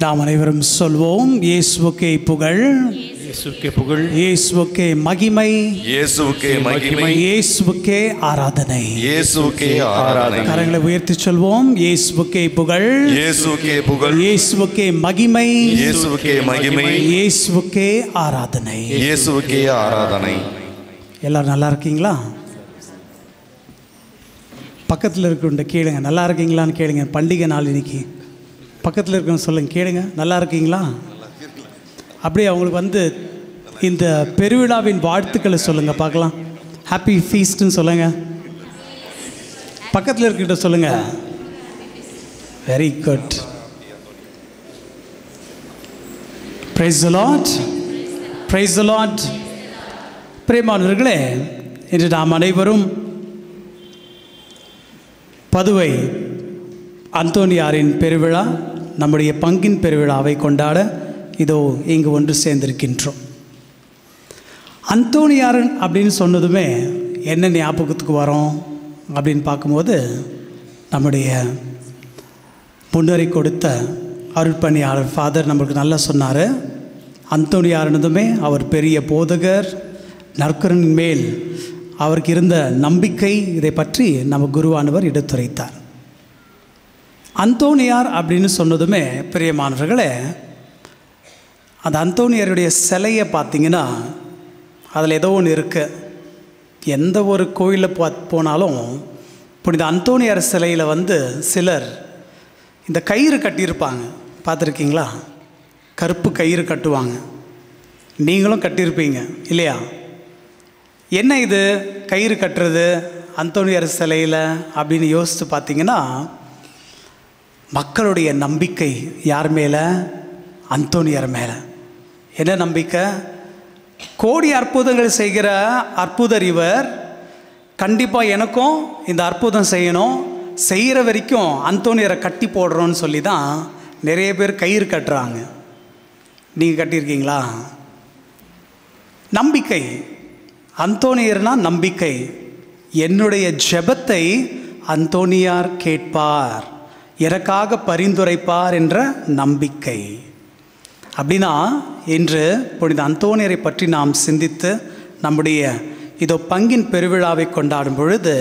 நாம் அனைவரும் சொல்வோம், இயேசுவுக்கே புகழ், இயேசுவுக்கே புகழ், இயேசுவுக்கே மகிமை, இயேசுவுக்கே மகிமை, இயேசுவுக்கே ஆராதனை, இயேசுவுக்கே ஆராதனை. கரங்களை உயர்த்தி சொல்வோம், இயேசுவுக்கே புகழ், இயேசுவுக்கே புகழ், இயேசுவுக்கே மகிமை, இயேசுவுக்கே மகிமை, இயேசுவுக்கே ஆராதனை, இயேசுவுக்கே ஆராதனை. எல்லாரும் நல்லா இருக்கீங்களா? பக்கத்தில் இருக்கிற கேளுங்க, நல்லா இருக்கீங்களான்னு கேளுங்க. பண்டிகை நாள் இன்னைக்கு. பக்கத்தில் இருக்கிறவங்க சொல்லுங்க, கேளுங்க, நல்லா இருக்கீங்களா? அப்படியே அவங்களுக்கு இந்த பெருவிழாவின் வாழ்த்துக்களை சொல்லுங்கள் பார்க்கலாம். ஹாப்பி ஃபீஸ்ட்னு சொல்லுங்கள். பக்கத்தில் இருக்கிட்ட சொல்லுங்கள். Very good. Price the lord, praise the Lord. பிரியமானவர்களே, இன்று நாம் அனைவரும் பதுவை அந்தோனியாரின் பெருவிழா, நம்முடைய பங்கின் பெருவிழாவை கொண்டாட இதோ இங்கு ஒன்று சேர்ந்திருக்கின்றோம். அந்தோனியாரன் அப்படின்னு சொன்னதுமே என்ன ஞாபகத்துக்கு வரோம் அப்படின்னு பார்க்கும்போது, நம்முடைய முன்னுரை கொடுத்த அருட்பணியாளர் ஃபாதர் நம்மளுக்கு நல்லா சொன்னார். அந்தோனியாரனதுமே அவர் பெரிய போதகர், நற்கருணின் மேல் அவருக்கு இருந்த நம்பிக்கை, இதை பற்றி நம்ம குருவானவர் எடுத்துரைத்தார். அந்தோனியார் அப்படின்னு சொன்னதுமே பிரியமானவர்களே, அந்த அந்தோனியாருடைய சிலையை பார்த்தீங்கன்னா அதில் ஏதோ ஒன்று இருக்குது. எந்த ஒரு கோயிலில் போனாலும் புனித அந்தோனியார் சிலையில் சிலர் இந்த கயிறு கட்டியிருப்பாங்க, பார்த்துருக்கீங்களா? கருப்பு கயிறு கட்டுவாங்க. நீங்களும் கட்டியிருப்பீங்க இல்லையா? என்ன இது கயிறு கட்டுறது அந்தோனியார் சிலையில் அப்படின்னு யோசித்து பார்த்தீங்கன்னா, மக்களுடைய நம்பிக்கை யார் மேலே? அந்தோனியார் மேலே. என்ன நம்பிக்கை? கோடி அற்புதங்கள் செய்கிற அற்புதர் இவர், கண்டிப்பாக எனக்கும் இந்த அற்புதம் செய்யணும், செய்கிற வரைக்கும் அந்தோனியாரை கட்டி போடுறோன்னு சொல்லி தான் நிறைய பேர் கயிறு கட்டுறாங்க. நீங்கள் கட்டியிருக்கீங்களா? நம்பிக்கை. அந்தோனியர்னா நம்பிக்கை. என்னுடைய ஜெபத்தை அந்தோனியார் கேட்பார், எனக்காக பரிந்துரைப்பார் என்ற நம்பிக்கை. அப்படின்னா இன்று புனித அந்தோனியரை பற்றி நாம் சிந்தித்து நம்முடைய இதோ பங்கின் பெருவிழாவை கொண்டாடும் பொழுது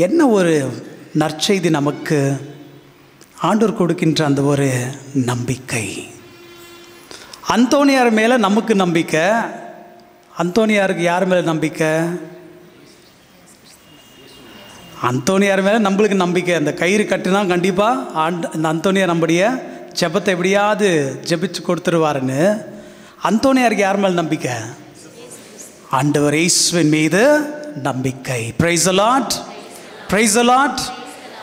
என்ன ஒரு நற்செய்தி நமக்கு ஆண்டவர் கொடுக்கின்ற அந்த ஒரு நம்பிக்கை. அந்தோனியார் மேலே நமக்கு நம்பிக்கை. அந்தோனியாருக்கு யார் மேலே நம்பிக்கை? அந்தோனியார் மேலே நம்மளுக்கு நம்பிக்கை. அந்த கயிறு கட்டினா கண்டிப்பாக இந்த அந்தோனியார் நம்முடைய ஜெபத்தை எப்படியாவது ஜெபிச்சு கொடுத்துருவாருன்னு. அந்தோனியாருக்கு யார் மேலே நம்பிக்கை? ஆண்டவர் இயேசுவின் மீது நம்பிக்கை. Price the lord, praise the Lord.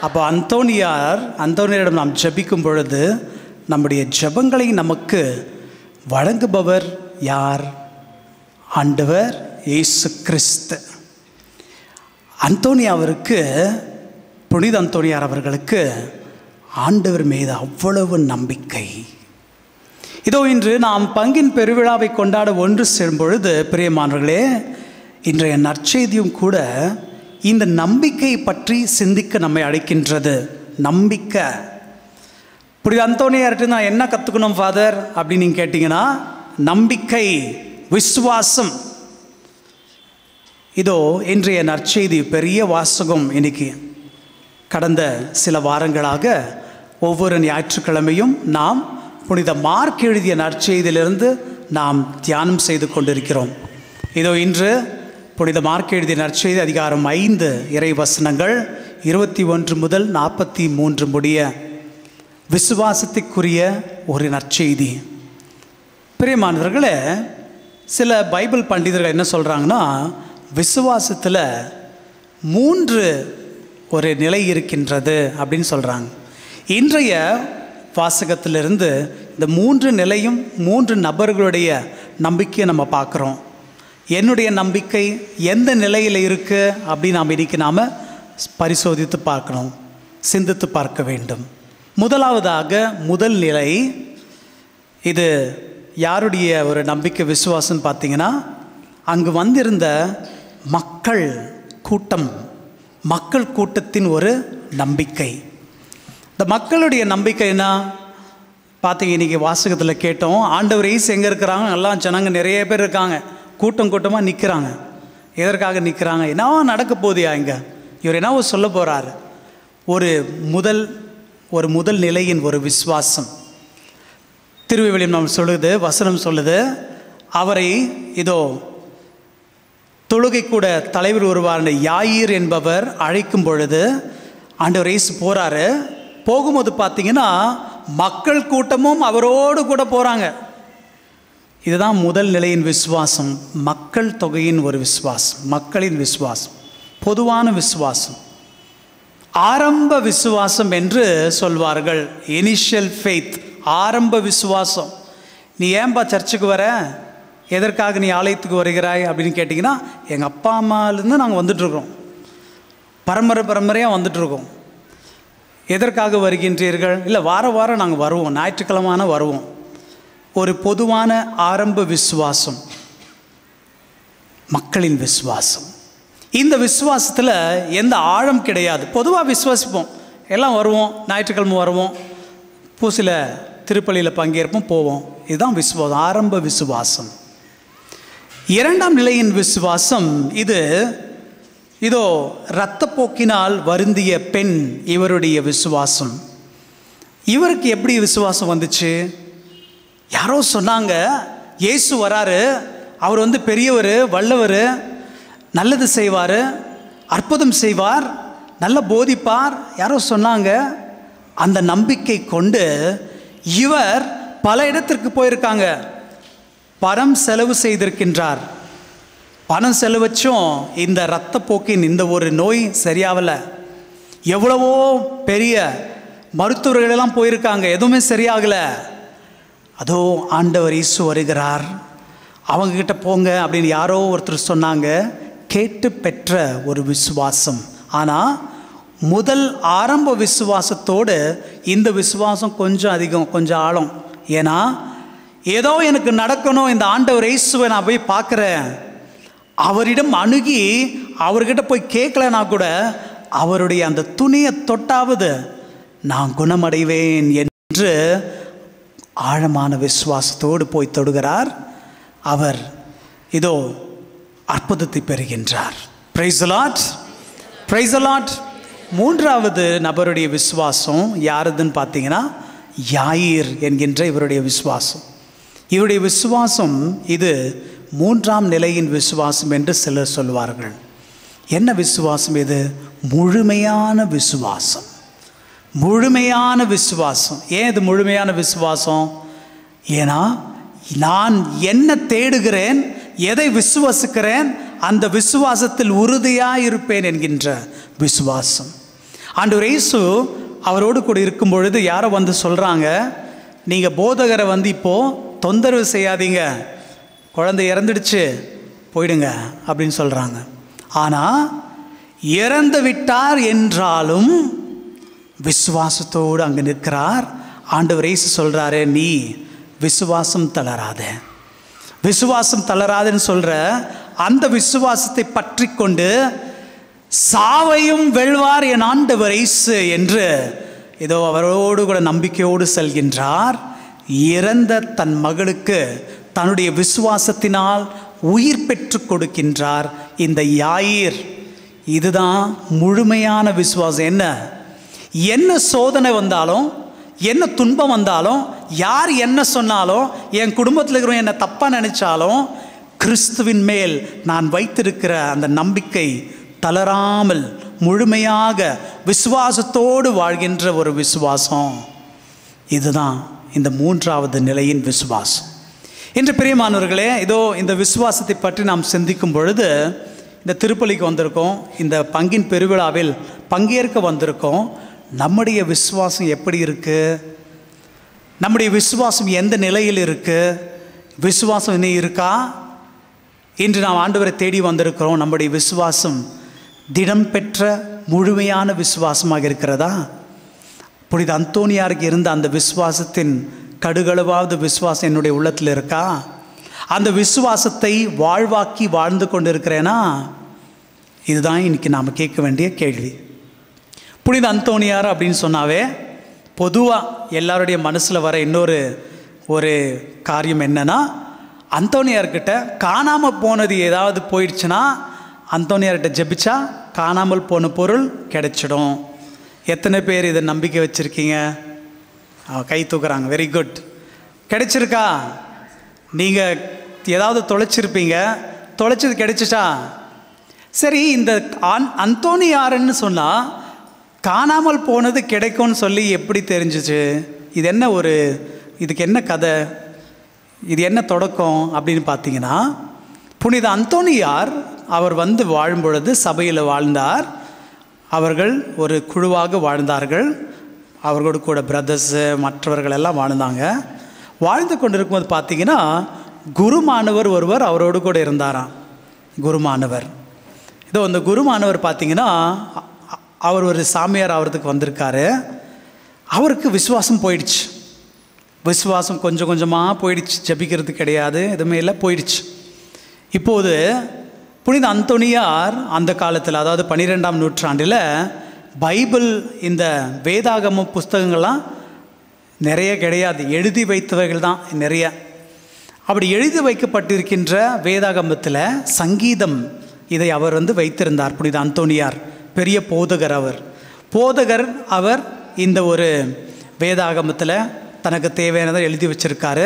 அப்போ அந்தோனியாரிடம் நாம் ஜெபிக்கும் பொழுது நம்முடைய ஜெபங்களை நமக்கு வழங்குபவர் யார்? ஆண்டவர் இயேசு கிறிஸ்து. அந்தோனியாருக்கு, புனித அந்தோனியார் அவர்களுக்கு ஆண்டவர் மீது அவ்வளவு நம்பிக்கை. இதோ இன்று நாம் பங்கின் பெருவிழாவை கொண்டாட ஒன்று சேரும் பொழுது பிரியமானவர்களே, இன்றைய நற்செய்தியும் கூட இந்த நம்பிக்கை பற்றி சிந்திக்க நம்மை அழைக்கின்றது. நம்பிக்கை. புனித அந்தோனியார்கிட்ட நான் என்ன கற்றுக்கணும் ஃபாதர் அப்படின்னு நீங்கள் கேட்டிங்கன்னா, நம்பிக்கை, விசுவாசம். இதோ இன்றைய நற்செய்தி பெரிய வாசகம். இன்னைக்கு கடந்த சில வாரங்களாக ஒவ்வொரு ஞாயிற்றுக்கிழமையும் நாம் புனித மார்க் எழுதிய நற்செய்தியிலிருந்து நாம் தியானம் செய்து கொண்டிருக்கிறோம். இதோ இன்று புனித மார்க் எழுதிய நற்செய்தி அதிகாரம் 5 இறை வசனங்கள் 21 முதல் 43 முடிய விசுவாசத்துக்குரிய ஒரு நற்செய்தி. பிரியமானவர்களே, சில பைபிள் பண்டிதர்கள் என்ன சொல்கிறாங்கன்னா, விசுவாசத்தில் 3 ஒரு நிலை இருக்கின்றது அப்படின்னு சொல்கிறாங்க. இன்றைய வாசகத்திலிருந்து இந்த 3 நிலையும் 3 நபர்களுடைய நம்பிக்கையை நம்ம பார்க்குறோம். என்னுடைய நம்பிக்கை எந்த நிலையில் இருக்குது அப்படின்னு நாம் இன்றைக்கி நாம் பரிசோதித்து பார்க்கணும், சிந்தித்து பார்க்க வேண்டும். முதலாவதாக முதல் நிலை, இது யாருடைய ஒரு நம்பிக்கை விசுவாசம் பார்த்தீங்கன்னா, அங்கு வந்திருந்த மக்கள் கூட்டத்தின் ஒரு நம்பிக்கை. இந்த மக்களுடைய நம்பிக்கைனா பார்த்தீங்க, இன்றைக்கி வாசகத்தில் கேட்டோம், ஆண்டவர் இயேசு எங்கே இருக்கிறாங்க? எல்லாம் ஜனங்க நிறைய பேர் இருக்காங்க, கூட்டம் கூட்டமாக நிற்கிறாங்க. எதற்காக நிற்கிறாங்க? என்னவோ நடக்க போதியா இங்கே, இவர் என்னவோ சொல்ல போகிறாரு. ஒரு முதல் நிலையின் ஒரு விசுவாசம். திருவிவிலியம் நம்ம சொல்லுது, வசனம் சொல்லுது, அவரை இதோ தொழுகை கூட தலைவர் ஒருவான யாயீர் என்பவர் அழைக்கும் பொழுது ஆண்டவர் இயேசு போகிறாரு. போகும்போது பார்த்தீங்கன்னா மக்கள் கூட்டமும் அவரோடு கூட போகிறாங்க. இதுதான் முதல் நிலையின் விசுவாசம். மக்கள் தொகையின் ஒரு விசுவாசம், மக்களின் விசுவாசம், பொதுவான விசுவாசம், ஆரம்ப விசுவாசம் என்று சொல்வார்கள். இனிஷியல் ஃபெய்த், ஆரம்ப விசுவாசம். நீ ஏன்பா சர்ச்சுக்கு வர, எதற்காக நீ ஆலயத்துக்கு வருகிறாய் அப்படின்னு கேட்டிங்கன்னா, எங்கள் அப்பா அம்மாலேருந்து நாங்கள் வந்துட்டுருக்கோம், பரம்பரையாக வந்துட்டுருக்கோம். எதற்காக வருகின்றீர்கள்? இல்லை, வாரம் நாங்கள் வருவோம், ஞாயிற்றுக்கிழமான வருவோம். ஒரு பொதுவான ஆரம்ப விசுவாசம், மக்களின் விசுவாசம். இந்த விசுவாசத்தில் எந்த ஆழம் கிடையாது. பொதுவாக விசுவாசிப்போம், எல்லாம் வருவோம், ஞாயிற்றுக்கிழமை வருவோம், பூசில திருப்பலியில் பங்கேற்போம், போவோம். இதுதான் விசுவாசம், ஆரம்ப விசுவாசம். இரண்டாம் நிலையின் விசுவாசம் இதோ இரத்தப்போக்கினால் வருந்திய பெண், இவருடைய விசுவாசம். இவருக்கு எப்படி விசுவாசம் வந்துச்சு? யாரோ சொன்னாங்க, இயேசு வராரு, அவர் பெரியவர், வல்லவர், நல்லது செய்வார், அற்புதம் செய்வார், நல்ல போதிப்பார், யாரோ சொன்னாங்க. அந்த நம்பிக்கை கொண்டு இவர் பல இடத்திற்கு போயிருக்காங்க, பணம் செலவு செய்திருக்கின்றார். பணம் செலவச்சும் இந்த இரத்தப்போக்கின் இந்த ஒரு நோய் சரியாகலை. எவ்வளவோ பெரிய மருத்துவர்களெல்லாம் போயிருக்காங்க, எதுவுமே சரியாகலை. அதோ ஆண்டவர் இயேசு வருகிறார், அவங்கக்கிட்ட போங்க அப்படின்னு யாரோ ஒருத்தர் சொன்னாங்க. கேட்டு பெற்ற ஒரு விசுவாசம். ஆனால் முதல் ஆரம்ப விசுவாசத்தோடு இந்த விசுவாசம் கொஞ்சம் அதிகம், கொஞ்சம் ஆழம். ஏன்னா ஏதோ எனக்கு நடக்கணும், இந்த ஆண்டவர் இயேசுவை நான் போய் பார்க்குறேன், அவரிடம் அணுகி அவர்கிட்ட போய் கேட்கலனா கூட அவருடைய அந்த துணியை தொட்டாவது நான் குணமடைவேன் என்று ஆழமான விசுவாசத்தோடு போய் தொடுகிறார். அவர் இதோ அற்புதத்தை பெறுகின்றார். Praise the lord, praise the lord. மூன்றாவது நபருடைய விசுவாசம் யாருதுன்னு பார்த்தீங்கன்னா, யாயீர் என்கின்ற இவருடைய விசுவாசம். இவருடைய விசுவாசம் இது மூன்றாம் நிலையின் விசுவாசம் என்று சிலர் சொல்வார்கள். என்ன விசுவாசம் இது? முழுமையான விசுவாசம், முழுமையான விசுவாசம். ஏன் இது முழுமையான விசுவாசம்? ஏன்னா நான் என்ன தேடுகிறேன், எதை விசுவாசிக்கிறேன், அந்த விசுவாசத்தில் உறுதியாக இருப்பேன் என்கின்ற விசுவாசம். ஆண்டவர் இயேசு அவரோடு கூட இருக்கும் பொழுது யாரோ சொல்கிறாங்க, நீங்கள் போதகரை இப்போது தொந்தரவு செய்யாதீங்க, குழந்தை இறந்துடுச்சு, போயிடுங்க அப்படின்னு சொல்கிறாங்க. ஆனால் இறந்து விட்டார் என்றாலும் விசுவாசத்தோடு அங்கே நிற்கிறார். ஆண்டவர் இயேசு சொல்கிறாரு, நீ விசுவாசம் தளராத, விசுவாசம் தளராதுன்னு சொல்கிற அந்த விசுவாசத்தை பற்றி கொண்டு சாவையும் வெல்வார் என் ஆண்டவர் இயேசு என்று இதோ அவரோடு கூட நம்பிக்கையோடு செல்கின்றார். இறந்த தன் மகளுக்கு தன்னுடைய விசுவாசத்தினால் உயிர் பெற்று கொடுக்கின்றார் இந்த யாயீர். இதுதான் முழுமையான விசுவாசம். என்ன சோதனை வந்தாலும், என்ன துன்பம் வந்தாலும், யார் என்ன சொன்னாலும், என் குடும்பத்தில் இருக்கிறவங்க என்ன தப்பாக நினைச்சாலும், கிறிஸ்துவின் மேல் நான் வைத்திருக்கிற அந்த நம்பிக்கை தளராமல் முழுமையாக விசுவாசத்தோடு வாழ்கின்ற ஒரு விசுவாசம். இதுதான் இந்த மூன்றாவது நிலையின் விசுவாசம். இன்று பிரியமானவர்களே, இதோ இந்த விசுவாசத்தை பற்றி நாம் சிந்திக்கும் பொழுது இந்த திருப்பலிக்கு வந்திருக்கோம், இந்த பங்கின் பெருவிழாவில் பங்கேற்க வந்திருக்கோம். நம்முடைய விசுவாசம் எப்படி இருக்குது? நம்முடைய விசுவாசம் எந்த நிலையில் இருக்குது? விசுவாசம் இன்னும் இருக்கா? இன்று நாம் ஆண்டவரை தேடி வந்திருக்கிறோம். நம்முடைய விசுவாசம் திடம் பெற்ற முழுமையான விசுவாசமாக இருக்கிறதா? புனித அந்தோனியாருக்கு இருந்த அந்த விசுவாசத்தின் கடுகளவாவது விசுவாசம் என்னுடைய உள்ளத்தில் இருக்கா? அந்த விசுவாசத்தை வாழ்வாக்கி வாழ்ந்து கொண்டு இருக்கிறேனா? இதுதான் இன்றைக்கி நாம் கேட்க வேண்டிய கேள்வி. புனித அந்தோனியார் அப்படின்னு சொன்னாவே பொதுவாக எல்லாருடைய மனசில் வர இன்னொரு ஒரு காரியம் என்னென்னா, அந்தோனியார்கிட்ட காணாமல் போனது ஏதாவது போயிடுச்சுன்னா அந்தோனியார்கிட்ட ஜெபிச்சா காணாமல் போன பொருள் கிடைச்சிடும். எத்தனை பேர் இதை நம்பிக்கை வச்சுருக்கீங்க? கை தூக்குறாங்க. Very good. கிடைச்சிருக்கா? நீங்கள் ஏதாவது தொலைச்சிருப்பீங்க, தொலைச்சது கிடைச்சிட்டா? சரி, இந்த அந்தோனியாருன்னு சொன்னால் காணாமல் போனது கிடைக்கும்னு சொல்லி எப்படி தெரிஞ்சிச்சு? இது என்ன இதுக்கு என்ன கதை, இது என்ன தொடக்கம் அப்படின்னு பார்த்தீங்கன்னா, புனித அந்தோனியார் அவர் வாழும் பொழுது சபையில் வாழ்ந்தார். அவர்கள் ஒரு குழுவாக வாழ்ந்தார்கள். அவர்களோடு கூட பிரதர்ஸு மற்றவர்கள் எல்லாம் வாழ்ந்தாங்க. வாழ்ந்து கொண்டு இருக்கும்போது பார்த்தீங்கன்னா, குருமானவர் ஒருவர் அவரோடு கூட இருந்தாராம். குருமானவர், இதோ இந்த குருமானவர் பார்த்தீங்கன்னா, அவர் ஒரு சாமியார் ஆகிறதுக்கு வந்திருக்காரு. அவருக்கு விசுவாசம் போயிடுச்சு. விசுவாசம் கொஞ்சம் கொஞ்சமாக போயிடுச்சு. ஜபிக்கிறது கிடையாது, எதுவுமே இல்லை, போயிடுச்சு. இப்போது புனித அந்தோனியார் அந்த காலத்தில், அதாவது 12ஆம் நூற்றாண்டில் பைபிள், இந்த வேதாகம புஸ்தகங்கள்லாம் நிறைய கிடையாது, எழுதி வைத்தவர்கள் தான் நிறைய. அப்படி எழுதி வைக்கப்பட்டிருக்கின்ற வேதாகமத்தில் சங்கீதம், இதை அவர் வைத்திருந்தார். புனித அந்தோனியார் பெரிய போதகர். அவர் இந்த ஒரு வேதாகமத்தில் தனக்கு தேவையானதை எழுதி வச்சிருக்காரு.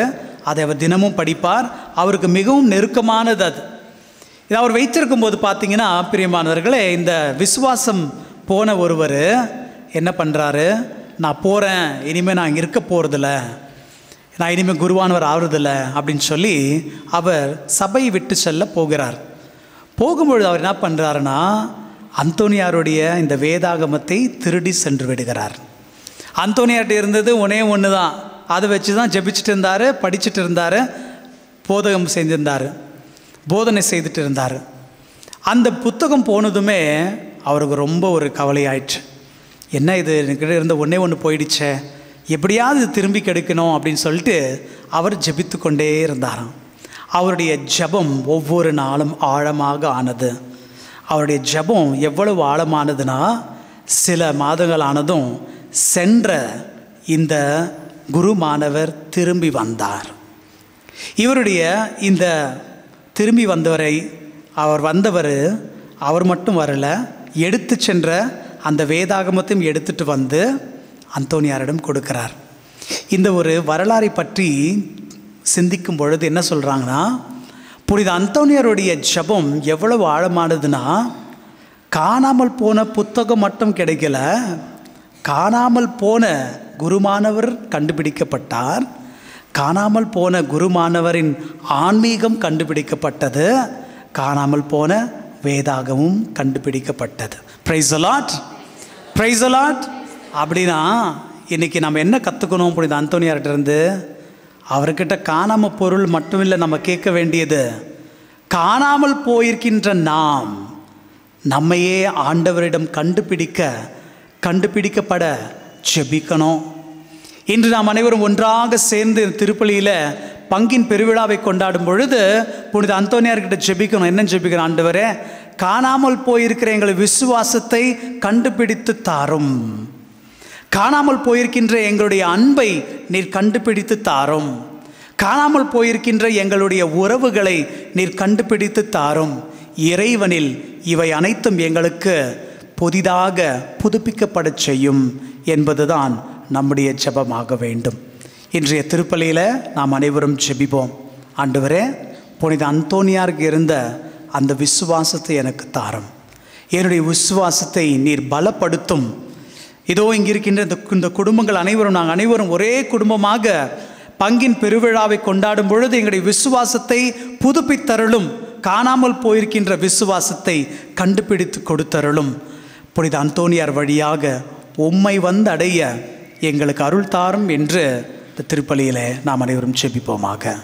அதை அவர் தினமும் படிப்பார். அவருக்கு மிகவும் நெருக்கமானது அது. இதை அவர் வைத்திருக்கும் போது பார்த்தீங்கன்னா, பிரியமானவர்களே, இந்த விசுவாசம் போன ஒருவர் என்ன பண்ணுறாரு, நான் போகிறேன், இனிமேல் நான் இங்கே இருக்க போகிறதில்ல, நான் இனிமேல் குருவானவர் ஆகுறதில்ல அப்படின்னு சொல்லி அவர் சபையை விட்டு செல்ல போகிறார். போகும்பொழுது அவர் என்ன பண்ணுறாருன்னா, அந்தோனியாருடைய இந்த வேதாகமத்தை திருடி சென்று விடுகிறார். அந்தோனியார்ட்ட இருந்தது ஒன்று தான், அதை வச்சு தான் ஜெபிச்சுட்டு இருந்தார், படிச்சுட்டு இருந்தார், போதகம் செஞ்சிருந்தார், போதனை செய்துட்டு இருந்தார். அந்த புத்தகம் போனதுமே அவருக்கு ரொம்ப ஒரு கவலையாயிடுச்சு. என்ன இது, என்கிட்ட இருந்த ஒன்று போயிடுச்சே, எப்படியாவது திரும்பி கிடைக்கணும் அப்படின்னு சொல்லிட்டு அவர் ஜெபித்து கொண்டே இருந்தாராம். அவருடைய ஜெபம் ஒவ்வொரு நாளும் ஆழமாக ஆனது. அவருடைய ஜெபம் எவ்வளவு ஆழமானதுன்னா, சில மாதங்கள் ஆனதும் சென்ற இந்த குருமானவர் திரும்பி வந்தார். இவருடைய இந்த திரும்பி அவர் மட்டும் வரல, எடுத்து சென்ற அந்த வேதாகமத்தையும் எடுத்துட்டு வந்து அந்தோனியாரிடம் கொடுக்கிறார். இந்த ஒரு வரலாறை பற்றி சிந்திக்கும் பொழுது என்ன சொல்கிறாங்கன்னா, புனித அந்தோனியாருடைய ஜெபம் எவ்வளவு ஆழமானதுன்னா, காணாமல் போன புத்தகம் மட்டும் கிடைக்கல, காணாமல் போன குருமானவர் கண்டுபிடிக்கப்பட்டார். காணாமல் போன குருமானவரின் ஆன்மீகம் கண்டுபிடிக்கப்பட்டது. காணாமல் போன வேதாகமும் கண்டுபிடிக்கப்பட்டது. Price the lord, praise the Lord. அப்படின்னா இன்றைக்கி நம்ம என்ன கற்றுக்கணும் புனித அந்தோனியார்கிட்ட? அவர்கிட்ட காணாமல் பொருள் மட்டும் இல்லை நம்ம கேட்க வேண்டியது, காணாமல் போயிருக்கின்ற நம்மையே ஆண்டவரிடம் கண்டுபிடிக்கப்பட ஜெபிக்கணும். இன்று நாம் அனைவரும் ஒன்றாக சேர்ந்து திருப்பலியில் பங்கின் பெருவிழாவை கொண்டாடும் பொழுது புனித அந்தோனியார்கிட்ட ஜெபிக்கணும். என்ன ஜெபிக்கணும்? ஆண்டவரே, காணாமல் போயிருக்கிற எங்கள் விசுவாசத்தை கண்டுபிடித்து தாரும், காணாமல் போயிருக்கின்ற எங்களுடைய அன்பை நீர் கண்டுபிடித்து தாரும், காணாமல் போயிருக்கின்ற எங்களுடைய உறவுகளை நீர் கண்டுபிடித்து தாரும். இறைவனில் இவை அனைத்தும் எங்களுக்கு புதிதாக புதுப்பிக்கப்பட செய்யும் என்பதுதான் நம்முடைய ஜெபமாக வேண்டும். இன்றைய திருப்பலியில் நாம் அனைவரும் ஜெபிப்போம். ஆண்டவரே, புனித அந்தோனியாருக்கு இருந்த அந்த விசுவாசத்தை எனக்கு தாரும், என்னுடைய விசுவாசத்தை நீர் பலப்படுத்தும். இதோ இங்கே இருக்கின்ற இந்த குடும்பங்கள் அனைவரும், நாங்கள் அனைவரும் ஒரே குடும்பமாக பங்கின் பெருவிழாவை கொண்டாடும் பொழுது எங்களுடைய விசுவாசத்தை புதுப்பித்தருளும், காணாமல் போயிருக்கின்ற விசுவாசத்தை கண்டுபிடித்து கொடுத்தருளும். புனித அந்தோனியார் வழியாக உம்மை அடைய எங்களுக்கு அருள் தாரும் என்று இந்த திருப்பலியில் நாம் அனைவரும் ஜெபிப்போமாக.